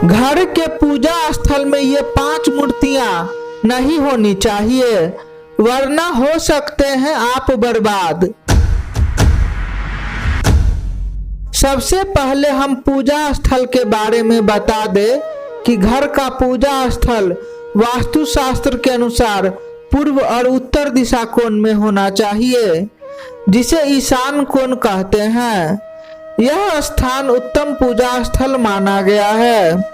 घर के पूजा स्थल में ये 5 मूर्तियां नहीं होनी चाहिए, वरना हो सकते हैं आप बर्बाद। सबसे पहले हम पूजा स्थल के बारे में बता दें कि घर का पूजा स्थल वास्तुशास्त्र के अनुसार पूर्व और उत्तर दिशा कोण में होना चाहिए, जिसे ईशान कोण कहते हैं। यह स्थान उत्तम पूजा स्थल माना गया है।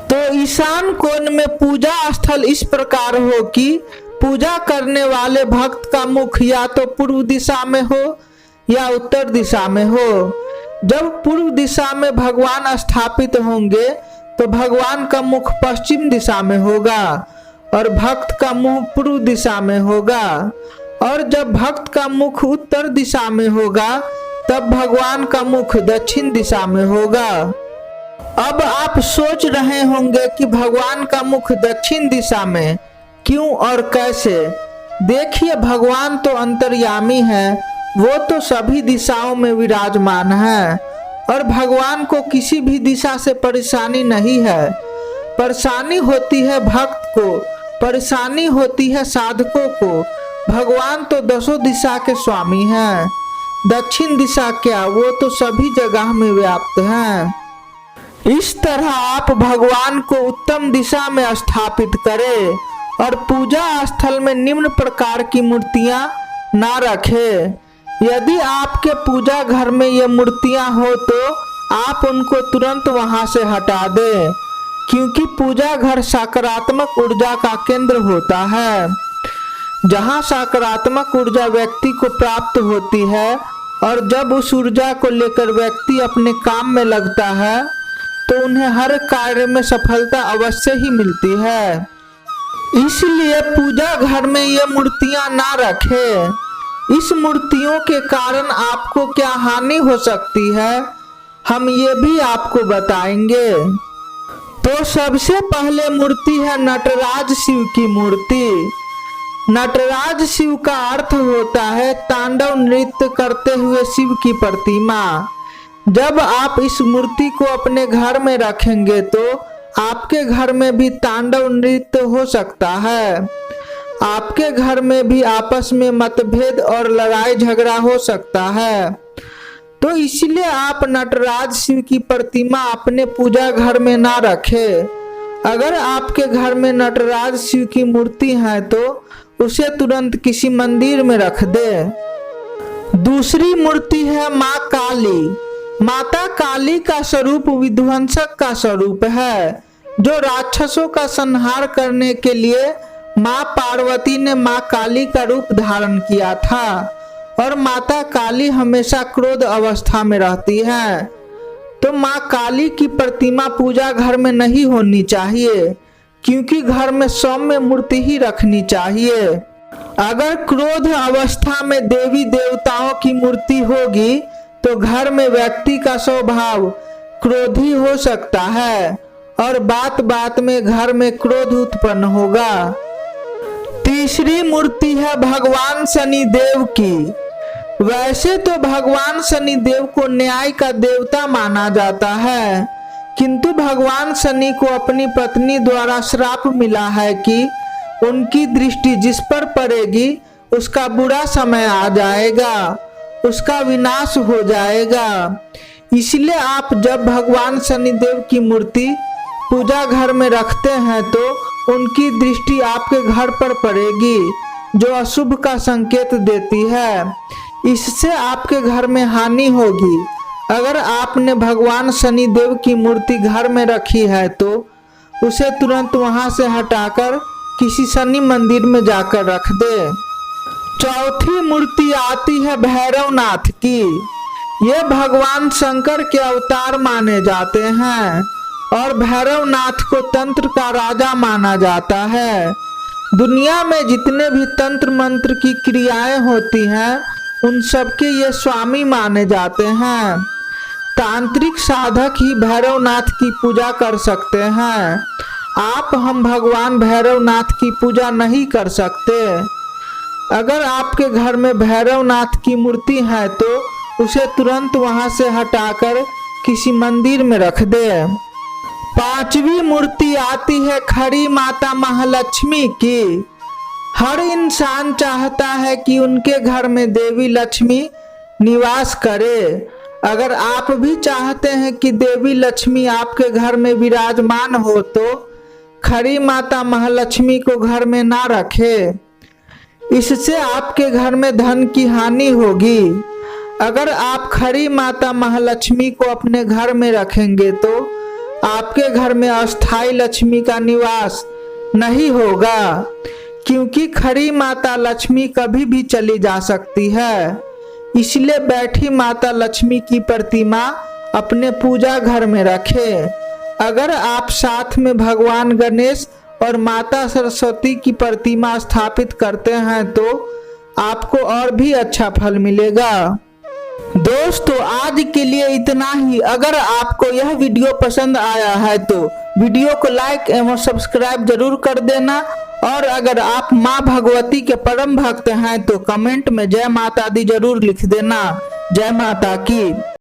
तो ईशान कोण में पूजा स्थल इस प्रकार हो कि पूजा करने वाले भक्त का मुख या तो पूर्व दिशा में हो या उत्तर दिशा में हो। जब पूर्व दिशा में भगवान स्थापित होंगे तो भगवान का मुख पश्चिम दिशा में होगा और भक्त का मुंह पूर्व दिशा में होगा, और जब भक्त का मुख उत्तर दिशा में होगा तब भगवान का मुख दक्षिण दिशा में होगा। अब आप सोच रहे होंगे कि भगवान का मुख दक्षिण दिशा में क्यों और कैसे। देखिए, भगवान तो अंतर्यामी है, वो तो सभी दिशाओं में विराजमान है और भगवान को किसी भी दिशा से परेशानी नहीं है। परेशानी होती है भक्त को, परेशानी होती है साधकों को। भगवान तो 10 दिशा के स्वामी हैं। दक्षिण दिशा क्या, वो तो सभी जगह में व्याप्त हैं। इस तरह आप भगवान को उत्तम दिशा में स्थापित करें और पूजा स्थल में निम्न प्रकार की मूर्तियां ना रखें। यदि आपके पूजा घर में ये मूर्तियां हो तो आप उनको तुरंत वहां से हटा दें, क्योंकि पूजा घर सकारात्मक ऊर्जा का केंद्र होता है। जहां सकारात्मक ऊर्जा व्यक्ति को प्राप्त होती है और जब उस ऊर्जा को लेकर व्यक्ति अपने काम में लगता है तो उन्हें हर कार्य में सफलता अवश्य ही मिलती है। इसलिए पूजा घर में ये मूर्तियां ना रखें। इस मूर्तियों के कारण आपको क्या हानि हो सकती है, हम ये भी आपको बताएंगे। तो सबसे पहले मूर्ति है नटराज शिव की मूर्ति। नटराज शिव का अर्थ होता है तांडव नृत्य करते हुए शिव की प्रतिमा। जब आप इस मूर्ति को अपने घर में रखेंगे तो आपके घर में भी तांडव नृत्य हो सकता है। आपके घर में भी आपस में मतभेद और लड़ाई झगड़ा हो सकता है। तो इसलिए आप नटराज शिव की प्रतिमा अपने पूजा घर में ना रखें। अगर आपके घर में नटराज शिव की मूर्ति है तो उसे तुरंत किसी मंदिर में रख दे। दूसरी मूर्ति है माँ काली। माता काली का स्वरूप विध्वंसक का स्वरूप है, जो राक्षसों का संहार करने के लिए माँ पार्वती ने माँ काली का रूप धारण किया था। और माता काली हमेशा क्रोध अवस्था में रहती है, तो माँ काली की प्रतिमा पूजा घर में नहीं होनी चाहिए, क्योंकि घर में सौम्य मूर्ति ही रखनी चाहिए। अगर क्रोध अवस्था में देवी देवताओं की मूर्ति होगी तो घर में व्यक्ति का स्वभाव क्रोधी हो सकता है और बात बात में घर में क्रोध उत्पन्न होगा। तीसरी मूर्ति है भगवान शनिदेव की। वैसे तो भगवान शनिदेव को न्याय का देवता माना जाता है, किंतु भगवान शनि को अपनी पत्नी द्वारा श्राप मिला है कि उनकी दृष्टि जिस पर पड़ेगी उसका बुरा समय आ जाएगा, उसका विनाश हो जाएगा। इसलिए आप जब भगवान शनिदेव की मूर्ति पूजा घर में रखते हैं तो उनकी दृष्टि आपके घर पर पड़ेगी, जो अशुभ का संकेत देती है। इससे आपके घर में हानि होगी। अगर आपने भगवान शनिदेव की मूर्ति घर में रखी है तो उसे तुरंत वहां से हटाकर किसी शनि मंदिर में जाकर रख दे। चौथी मूर्ति आती है भैरवनाथ की। ये भगवान शंकर के अवतार माने जाते हैं और भैरवनाथ को तंत्र का राजा माना जाता है। दुनिया में जितने भी तंत्र मंत्र की क्रियाएं होती हैं उन सबके ये स्वामी माने जाते हैं। तांत्रिक साधक ही भैरवनाथ की पूजा कर सकते हैं। आप हम भगवान भैरवनाथ की पूजा नहीं कर सकते। अगर आपके घर में भैरवनाथ की मूर्ति है तो उसे तुरंत वहां से हटाकर किसी मंदिर में रख दे। पांचवी मूर्ति आती है खड़ी माता महालक्ष्मी की। हर इंसान चाहता है कि उनके घर में देवी लक्ष्मी निवास करे। अगर आप भी चाहते हैं कि देवी लक्ष्मी आपके घर में विराजमान हो तो खड़ी माता महालक्ष्मी को घर में ना रखें, इससे आपके घर में धन की हानि होगी। अगर आप खड़ी माता महालक्ष्मी को अपने घर में रखेंगे तो आपके घर में अस्थाई लक्ष्मी का निवास नहीं होगा, क्योंकि खड़ी माता लक्ष्मी कभी भी चली जा सकती है। इसलिए बैठी माता लक्ष्मी की प्रतिमा अपने पूजा घर में रखें। अगर आप साथ में भगवान गणेश और माता सरस्वती की प्रतिमा स्थापित करते हैं तो आपको और भी अच्छा फल मिलेगा। दोस्तों, आज के लिए इतना ही। अगर आपको यह वीडियो पसंद आया है तो वीडियो को लाइक एवं सब्सक्राइब जरूर कर देना, और अगर आप माँ भगवती के परम भक्त हैं तो कमेंट में जय माता दी जरूर लिख देना। जय माता की।